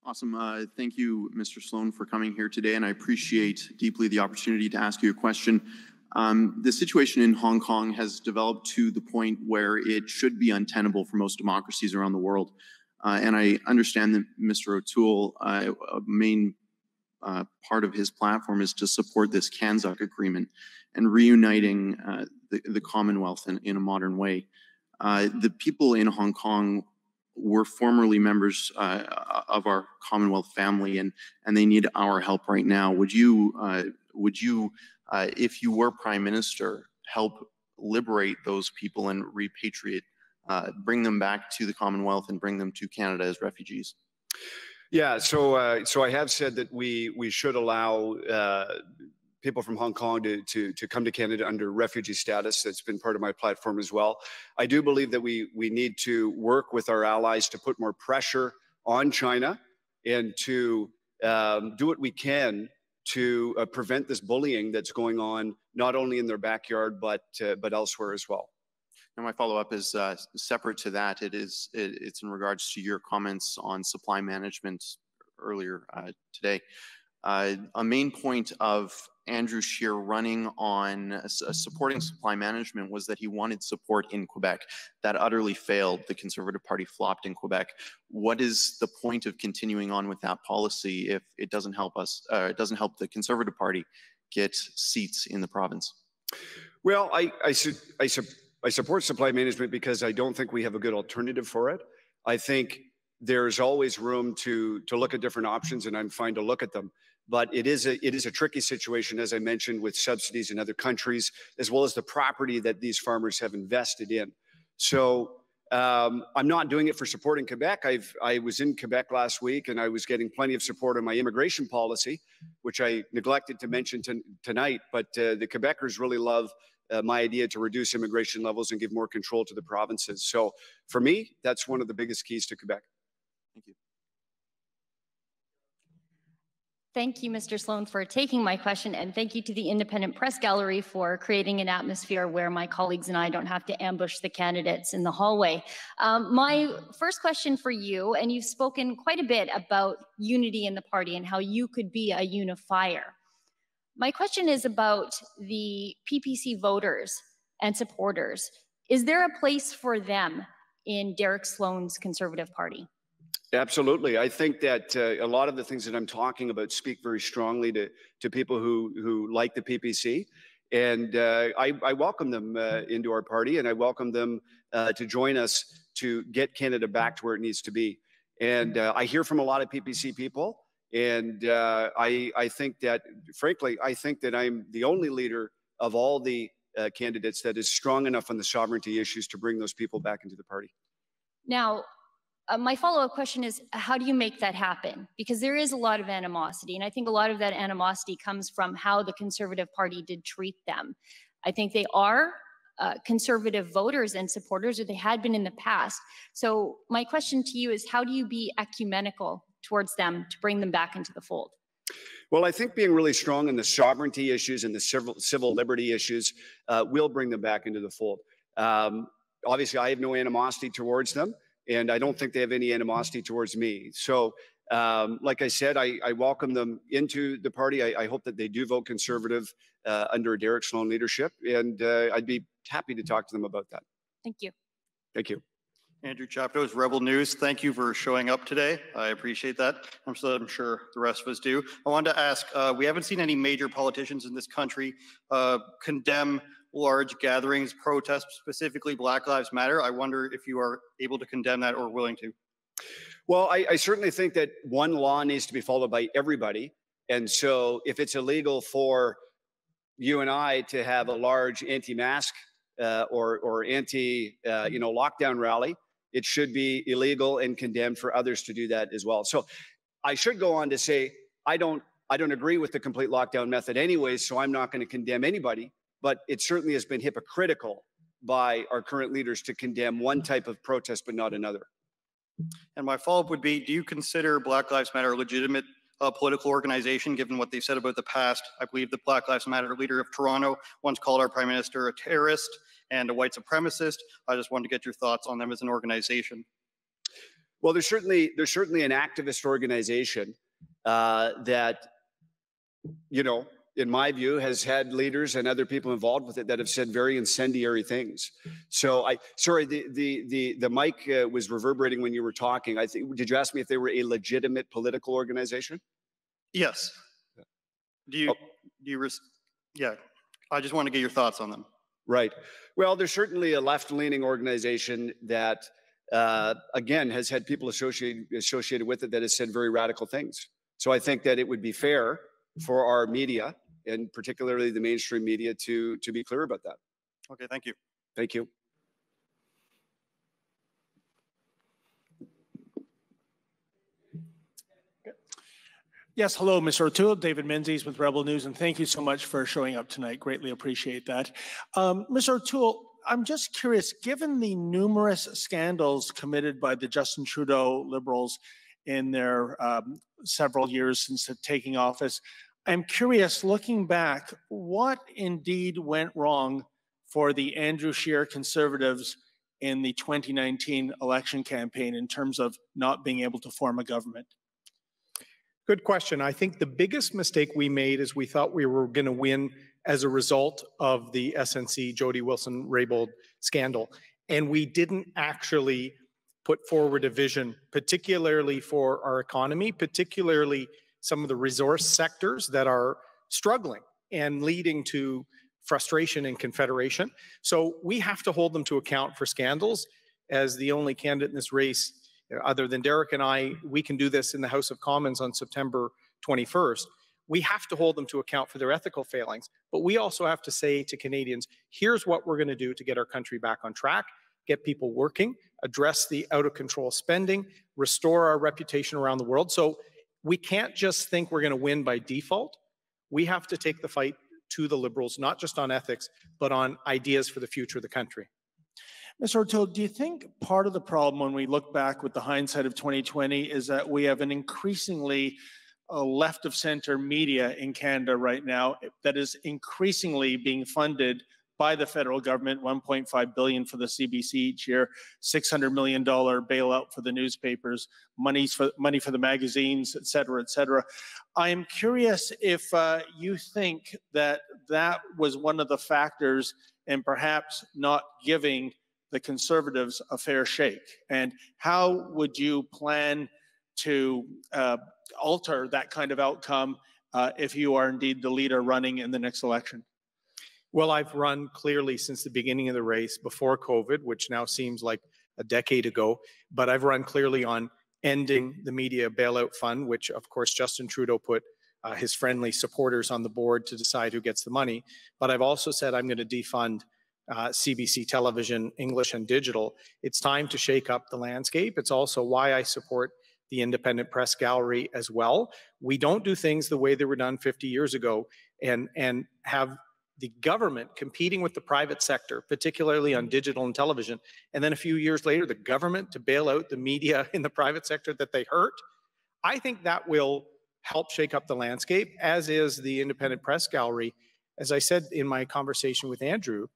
Awesome. Thank you, Mr. Sloan, for coming here today, and I appreciate deeply the opportunity to ask you a question. The situation in Hong Kong has developed to the point where it should be untenable for most democracies around the world. And I understand that Mr. O'Toole, a main part of his platform is to support this Kanzuk agreement and reuniting the Commonwealth in a modern way. The people in Hong Kong were formerly members of our Commonwealth family, and they need our help right now. Would you, if you were Prime Minister, help liberate those people and repatriate, bring them back to the Commonwealth and bring them to Canada as refugees? Yeah, so I have said that we should allow people from Hong Kong to come to Canada under refugee status. That's been part of my platform as well. I do believe that we need to work with our allies to put more pressure on China and to do what we can to prevent this bullying that's going on not only in their backyard but elsewhere as well. And my follow-up is separate to that. It's in regards to your comments on supply management earlier today. A main point of Andrew Scheer running on supporting supply management was that he wanted support in Quebec. That utterly failed. The Conservative Party flopped in Quebec. What is the point of continuing on with that policy if it doesn't help us? It doesn't help the Conservative Party get seats in the province? Well, I support supply management because I don't think we have a good alternative for it. I think there's always room to look at different options, and I'm fine to look at them. But it is a tricky situation, as I mentioned, with subsidies in other countries, as well as the property that these farmers have invested in. So I'm not doing it for support in Quebec. I was in Quebec last week, and I was getting plenty of support on my immigration policy, which I neglected to mention tonight. But the Quebecers really love my idea to reduce immigration levels and give more control to the provinces. So for me, that's one of the biggest keys to Quebec. Thank you. Thank you, Mr. Sloan, for taking my question, and thank you to the Independent Press Gallery for creating an atmosphere where my colleagues and I don't have to ambush the candidates in the hallway. My first question for you, and you've spoken quite a bit about unity in the party and how you could be a unifier. My question is about the PPC voters and supporters. Is there a place for them in Derek Sloan's Conservative Party? Absolutely. I think that a lot of the things that I'm talking about speak very strongly to people who like the PPC. And I welcome them into our party, and I welcome them to join us to get Canada back to where it needs to be. And I hear from a lot of PPC people, and I think that, frankly, I think that I'm the only leader of all the candidates that is strong enough on the sovereignty issues to bring those people back into the party. Now, my follow-up question is, how do you make that happen? Because there is a lot of animosity, and I think a lot of that animosity comes from how the Conservative Party did treat them. I think they are Conservative voters and supporters, or they had been in the past. So my question to you is, how do you be ecumenical towards them to bring them back into the fold? Well, I think being really strong in the sovereignty issues and the civil liberty issues will bring them back into the fold. Obviously, I have no animosity towards them, and I don't think they have any animosity towards me. So, like I said, I welcome them into the party. I hope that they do vote Conservative under Derek Sloan leadership, and I'd be happy to talk to them about that. Thank you. Thank you. Andrew Chapados, Rebel News. Thank you for showing up today. I appreciate that. I'm sure the rest of us do. I wanted to ask, we haven't seen any major politicians in this country condemn large gatherings, protests, specifically Black Lives Matter. I wonder if you are able to condemn that or willing to. Well, I certainly think that one law needs to be followed by everybody. And so if it's illegal for you and I to have a large anti-mask or anti-lockdown rally, it should be illegal and condemned for others to do that as well. So I should go on to say, I don't agree with the complete lockdown method anyways, so I'm not going to condemn anybody. But it certainly has been hypocritical by our current leaders to condemn one type of protest but not another. And my follow-up would be, do you consider Black Lives Matter a legitimate political organization, given what they've said about the past? I believe the Black Lives Matter leader of Toronto once called our Prime Minister a terrorist and a white supremacist. I just wanted to get your thoughts on them as an organization. Well, there's certainly an activist organization that, you know, in my view, has had leaders and other people involved with it that have said very incendiary things. So sorry, the mic was reverberating when you were talking. I think, did you ask me if they were a legitimate political organization? Yes. Yeah. I just want to get your thoughts on them. Right. Well, there's certainly a left-leaning organization that, again, has had people associated with it that has said very radical things. So I think that it would be fair for our media, and particularly the mainstream media, to be clear about that. Okay, thank you. Thank you. Yes, hello, Mr. O'Toole, David Menzies with Rebel News, and thank you so much for showing up tonight. Greatly appreciate that. Mr. O'Toole, I'm just curious, given the numerous scandals committed by the Justin Trudeau Liberals in their several years since taking office, I'm curious, looking back, what indeed went wrong for the Andrew Scheer Conservatives in the 2019 election campaign in terms of not being able to form a government? Good question. I think the biggest mistake we made is we thought we were going to win as a result of the SNC Jody Wilson-Raybould scandal. And we didn't actually put forward a vision, particularly for our economy, particularly some of the resource sectors that are struggling and leading to frustration and confederation. So we have to hold them to account for scandals. As the only candidate in this race, other than Derek and I, we can do this in the House of Commons on September 21st. We have to hold them to account for their ethical failings, but we also have to say to Canadians, here's what we're going to do to get our country back on track, get people working, address the out-of-control spending, restore our reputation around the world. So we can't just think we're going to win by default. We have to take the fight to the Liberals, not just on ethics, but on ideas for the future of the country. Mr. O'Toole, do you think part of the problem when we look back with the hindsight of 2020 is that we have an increasingly left of center media in Canada right now that is increasingly being funded by the federal government, $1.5 billion for the CBC each year, $600 million bailout for the newspapers, money for the magazines, et cetera, et cetera. I am curious if you think that that was one of the factors in perhaps not giving the Conservatives a fair shake, and how would you plan to alter that kind of outcome if you are indeed the leader running in the next election? Well, I've run clearly since the beginning of the race before COVID, which now seems like a decade ago, but I've run clearly on ending the media bailout fund, which of course Justin Trudeau put his friendly supporters on the board to decide who gets the money. But I've also said I'm going to defund CBC television, English and digital. It's time to shake up the landscape. It's also why I support the Independent Press Gallery as well. We don't do things the way they were done 50 years ago and have the government competing with the private sector, particularly on digital and television, and then a few years later, the government to bail out the media in the private sector that they hurt. I think that will help shake up the landscape, as is the Independent Press Gallery. As I said in my conversation with Andrew,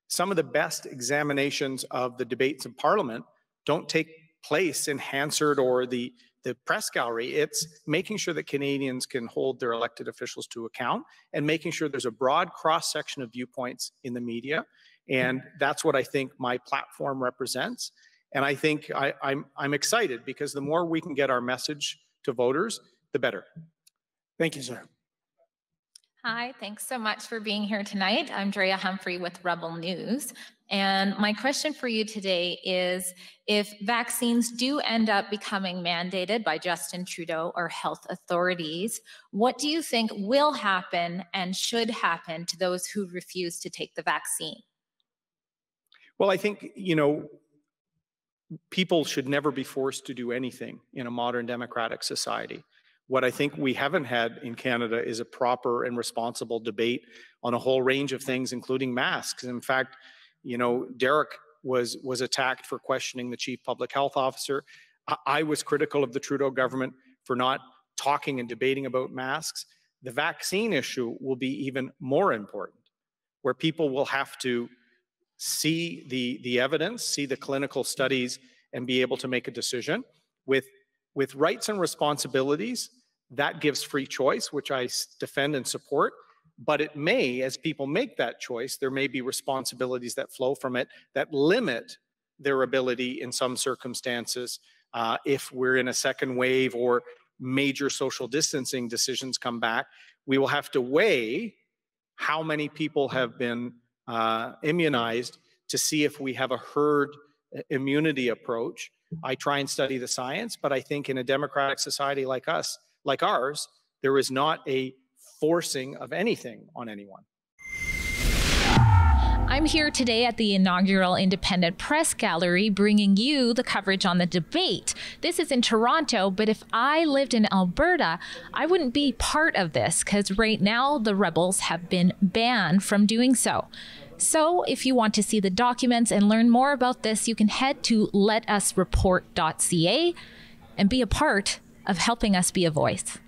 some of the best examinations of the debates in Parliament don't take place in Hansard or the press gallery. It's making sure that Canadians can hold their elected officials to account and making sure there's a broad cross-section of viewpoints in the media. And that's what I think my platform represents. And I think I'm excited because the more we can get our message to voters, the better. Thank you, sir. Hi, thanks so much for being here tonight. I'm Drea Humphrey with Rebel News. And my question for you today is, if vaccines do end up becoming mandated by Justin Trudeau or health authorities, what do you think will happen and should happen to those who refuse to take the vaccine? Well, I think, people should never be forced to do anything in a modern democratic society. What I think we haven't had in Canada is a proper and responsible debate on a whole range of things, including masks. In fact, Derek was attacked for questioning the chief public health officer. I was critical of the Trudeau government for not talking and debating about masks. The vaccine issue will be even more important, where people will have to see the evidence, see the clinical studies, and be able to make a decision. with rights and responsibilities, that gives free choice, which I defend and support. But it may, as people make that choice, there may be responsibilities that flow from it that limit their ability in some circumstances. If we're in a second wave or major social distancing decisions come back, we will have to weigh how many people have been immunized to see if we have a herd immunity approach. I try and study the science, but I think in a democratic society like ours, there is not a forcing of anything on anyone. I'm here today at the inaugural Independent Press Gallery bringing you the coverage on the debate. This is in Toronto, but if I lived in Alberta, I wouldn't be part of this because right now the Rebels have been banned from doing so. So if you want to see the documents and learn more about this, you can head to letusreport.ca and be a part of helping us be a voice.